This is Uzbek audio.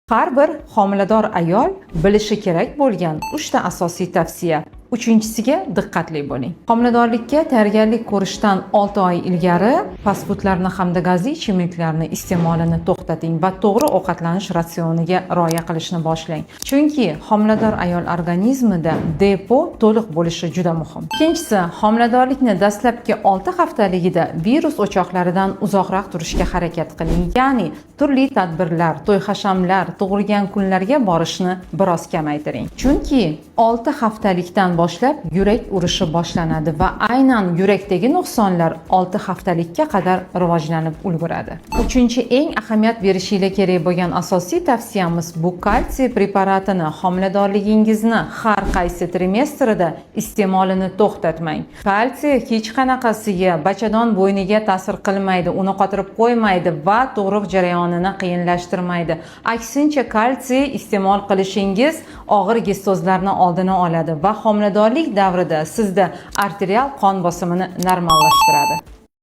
Har bir homilador ayol bilishi kerak bo'lgan 3 ta asosiy tavsiya. Uchinchisiga diqqatli bo'ling. Homiladorlikka tayyorgarlik ko'rishdan 6 oy ilgari fast-foodlarni hamda gazli ichimliklarni iste'molini to'xtating va to'g'ri ovqatlanish ratsioniga rioya qilishni boshlang. Chunki homilador ayol organizmida depo to'liq bo'lishi juda muhim. Ikkinchisi, homiladorlikni dastlabki 6 haftaligida virus o'choqlaridan uzoqroq turishga harakat qiling. Ya'ni turli tadbirlar, to'y-hashamlar, tug'ilgan kunlarga borishni biroz kamaytiring. Chunki 6 haftalikdan boshlab yurak urishi boshlanadi va aynan yurakdagi nuqsonlar 6 haftalikka qadar rivojlanib ulguradi. Uchinchi eng ahamiyat berishingiz kerak bo'lgan asosiy tavsiyamiz bu kalsiy preparatini homiladorligingizni har qaysi trimestrida iste'molini to'xtatmang. Kalsiy hech qanaqasiga bachadon bo'yniga ta'sir qilmaydi, uni qotirib qo'ymaydi va tug'ruq jarayonini qiyinlashtirmaydi. Aksincha, kalsiy iste'mol qilishingiz og'ir gestozlarni oldini oladi va homiladorlik davrida sizda arterial qon bosimini normallashtiradi.